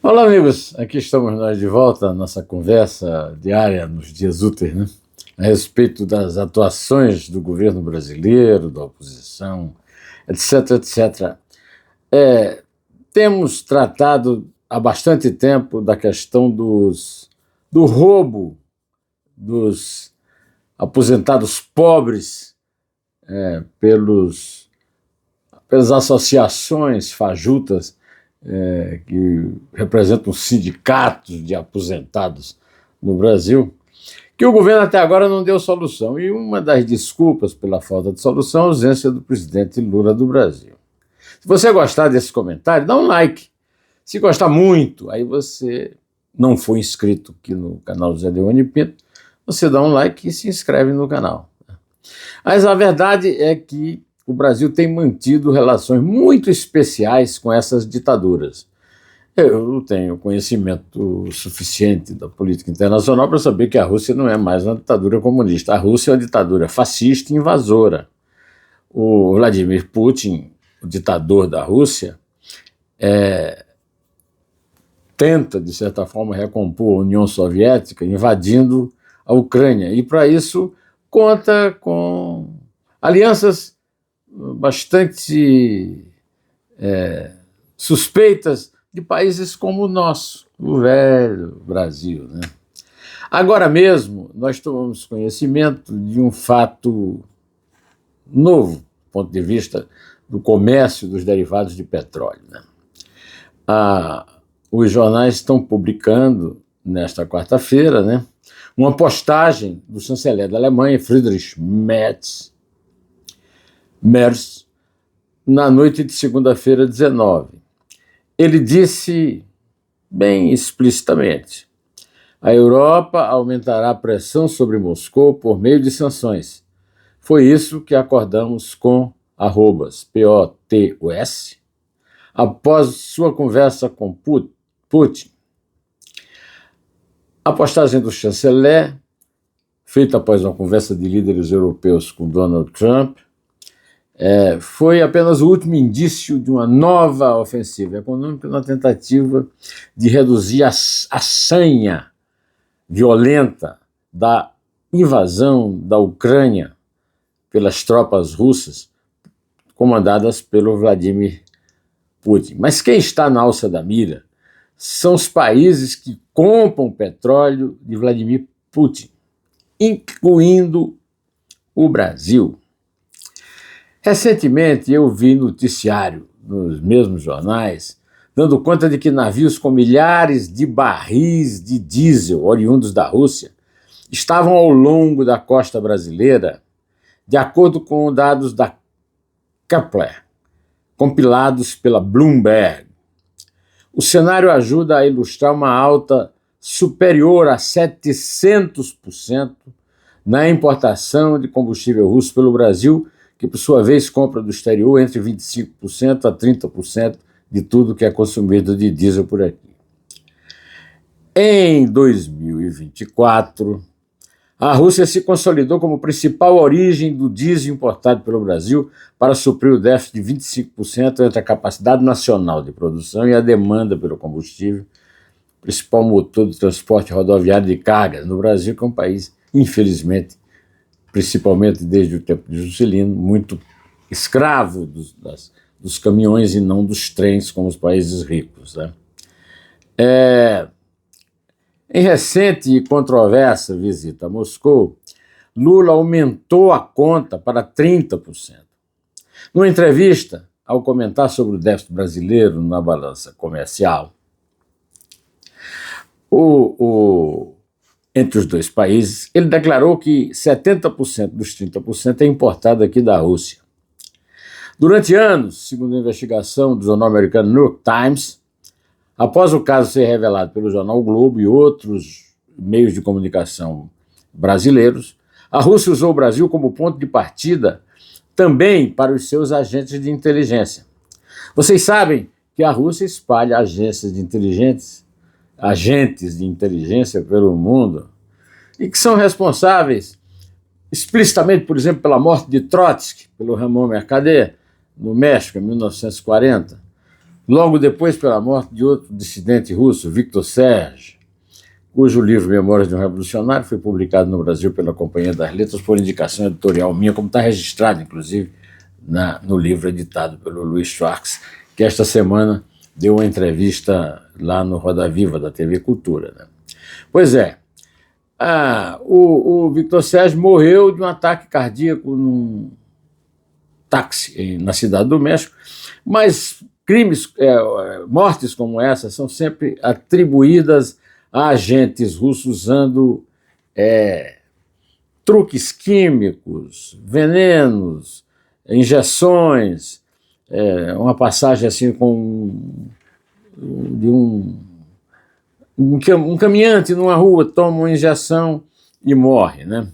Olá, amigos. Aqui estamos nós de volta à nossa conversa diária nos dias úteis, né? A respeito das atuações do governo brasileiro, da oposição, etc, etc. É, Temos tratado há bastante tempo da questão do roubo dos aposentados pobres pelas associações fajutas que representam sindicatos de aposentados no Brasil, que o governo até agora não deu solução. E uma das desculpas pela falta de solução é a ausência do presidente Lula do Brasil. Se você gostar desse comentário, dá um like. Se gostar muito, aí você não for inscrito aqui no canal José Leone Pinto, você dá um like e se inscreve no canal. Mas a verdade é que o Brasil tem mantido relações muito especiais com essas ditaduras. Eu não tenho conhecimento suficiente da política internacional para saber que a Rússia não é mais uma ditadura comunista. A Rússia é uma ditadura fascista e invasora. O Vladimir Putin, o ditador da Rússia, tenta, de certa forma, recompor a União Soviética invadindo a Ucrânia. E, para isso, conta com alianças bastante suspeitas de países como o nosso, o velho Brasil, né? Agora mesmo, nós tomamos conhecimento de um fato novo, do ponto de vista do comércio dos derivados de petróleo, né? Os jornais estão publicando, nesta quarta-feira, né, uma postagem do chanceler da Alemanha, Friedrich Merz, na noite de segunda-feira, 19. Ele disse bem explicitamente: a Europa aumentará a pressão sobre Moscou por meio de sanções. Foi isso que acordamos com @POTUS após sua conversa com Putin. A postagem do chanceler, feita após uma conversa de líderes europeus com Donald Trump, foi apenas o último indício de uma nova ofensiva econômica na tentativa de reduzir a sanha violenta da invasão da Ucrânia pelas tropas russas comandadas pelo Vladimir Putin. Mas quem está na alça da mira são os países que compram petróleo de Vladimir Putin, incluindo o Brasil. Recentemente eu vi noticiário nos mesmos jornais dando conta de que navios com milhares de barris de diesel oriundos da Rússia estavam ao longo da costa brasileira, de acordo com dados da Kepler, compilados pela Bloomberg. O cenário ajuda a ilustrar uma alta superior a 700% na importação de combustível russo pelo Brasil, que por sua vez compra do exterior entre 25% a 30% de tudo que é consumido de diesel por aqui. Em 2024, a Rússia se consolidou como principal origem do diesel importado pelo Brasil para suprir o déficit de 25% entre a capacidade nacional de produção e a demanda pelo combustível, principal motor do transporte rodoviário de cargas no Brasil, que é um país, infelizmente, principalmente desde o tempo de Juscelino, muito escravo dos caminhões e não dos trens, como os países ricos, né? Em recente e controversa visita a Moscou, Lula aumentou a conta para 30%. Numa entrevista, ao comentar sobre o déficit brasileiro na balança comercial, entre os dois países, ele declarou que 70% dos 30% é importado aqui da Rússia. Durante anos, segundo a investigação do jornal americano New York Times, após o caso ser revelado pelo jornal o Globo e outros meios de comunicação brasileiros, a Rússia usou o Brasil como ponto de partida também para os seus agentes de inteligência. Vocês sabem que a Rússia espalha agentes de inteligência pelo mundo e que são responsáveis explicitamente, por exemplo, pela morte de Trotsky, pelo Ramon Mercader, no México, em 1940, logo depois pela morte de outro dissidente russo, Victor Serge, cujo livro Memórias de um Revolucionário foi publicado no Brasil pela Companhia das Letras por indicação editorial minha, como está registrado, inclusive, no livro editado pelo Luiz Schwartz, que esta semana deu uma entrevista lá no Roda Viva da TV Cultura. Né? Pois é, o Victor Serge morreu de um ataque cardíaco num táxi na Cidade do México, mas mortes como essa são sempre atribuídas a agentes russos usando truques químicos, venenos, injeções, uma passagem assim de um caminhante numa rua toma uma injeção e morre, né?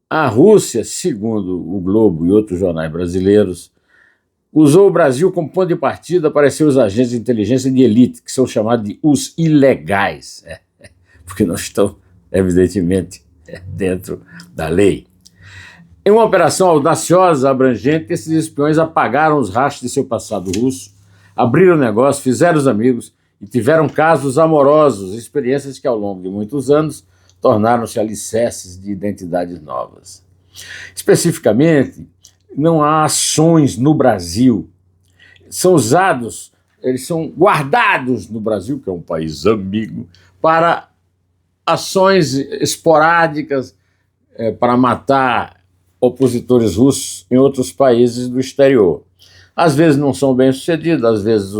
A Rússia, segundo o Globo e outros jornais brasileiros, usou o Brasil como ponto de partida para seus agentes de inteligência de elite, que são chamados de os ilegais, porque não estão, evidentemente, dentro da lei. Em uma operação audaciosa, abrangente, esses espiões apagaram os rastros de seu passado russo, abriram negócio, fizeram os amigos e tiveram casos amorosos, experiências que ao longo de muitos anos tornaram-se alicerces de identidades novas. Especificamente, não há ações no Brasil. Eles são guardados no Brasil, que é um país amigo, para ações esporádicas para matar opositores russos em outros países do exterior. Às vezes não são bem-sucedidos, às vezes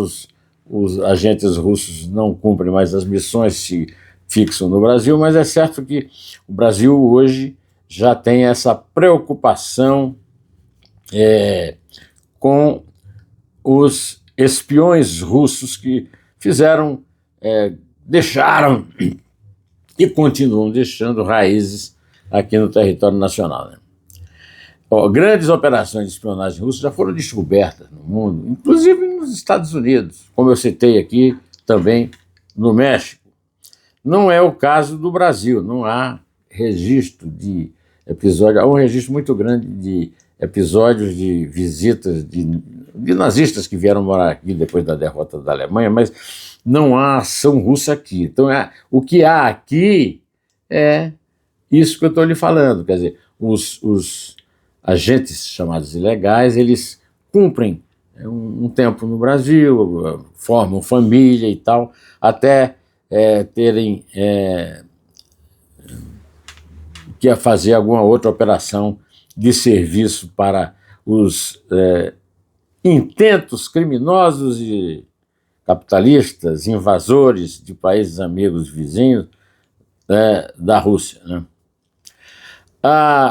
os agentes russos não cumprem mais as missões, se fixam no Brasil, mas é certo que o Brasil hoje já tem essa preocupação com os espiões russos que deixaram e continuam deixando raízes aqui no território nacional. Né? Grandes operações de espionagem russa já foram descobertas no mundo, inclusive nos Estados Unidos, como eu citei aqui, também no México. Não é o caso do Brasil, não há registro de episódio, há um registro muito grande de episódios de visitas de nazistas que vieram morar aqui depois da derrota da Alemanha, mas não há ação russa aqui. Então, o que há aqui é isso que eu estou lhe falando, quer dizer, os agentes chamados ilegais, eles cumprem um tempo no Brasil, formam família e tal, até terem que fazer alguma outra operação de serviço para os intentos criminosos e capitalistas, invasores de países amigos vizinhos da Rússia. Né?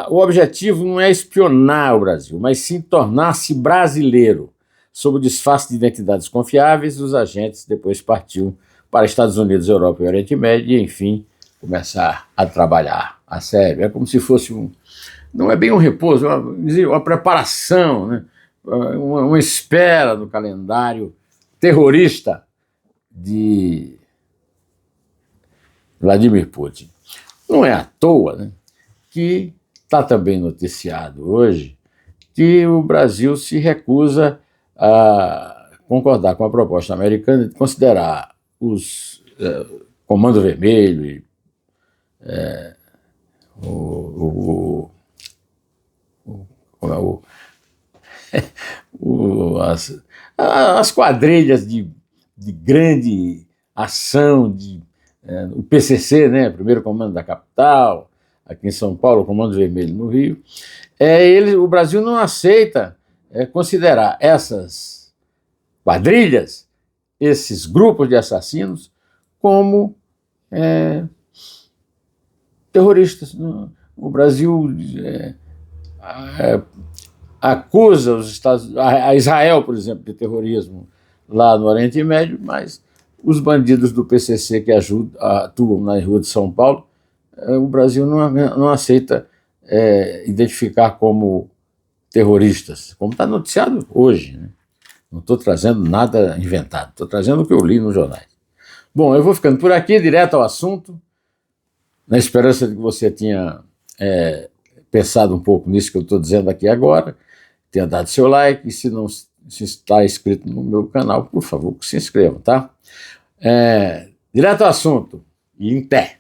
O objetivo não é espionar o Brasil, mas sim tornar-se brasileiro. Sob o disfarce de identidades confiáveis, os agentes depois partiu para Estados Unidos, Europa e Oriente Médio e, enfim, começar a trabalhar a sério. É como se fosse não é bem um repouso, uma preparação, né? uma espera do calendário terrorista de Vladimir Putin. Não é à toa, né, que está também noticiado hoje que o Brasil se recusa a concordar com a proposta americana de considerar os Comando Vermelho e as quadrilhas de grande ação, o PCC, né, Primeiro Comando da Capital, aqui em São Paulo, o Comando Vermelho no Rio, o Brasil não aceita considerar essas quadrilhas, esses grupos de assassinos, como terroristas. O Brasil acusa a Israel, por exemplo, de terrorismo lá no Oriente Médio, mas os bandidos do PCC que atuam na rua de São Paulo, o Brasil não aceita identificar como terroristas, como está noticiado hoje. Né? Não estou trazendo nada inventado, estou trazendo o que eu li nos jornais. Bom, eu vou ficando por aqui, direto ao assunto, na esperança de que você tenha pensado um pouco nisso que eu estou dizendo aqui agora, tenha dado seu like, e se não se está inscrito no meu canal, por favor, se inscrevam, tá? Direto ao assunto, e em pé.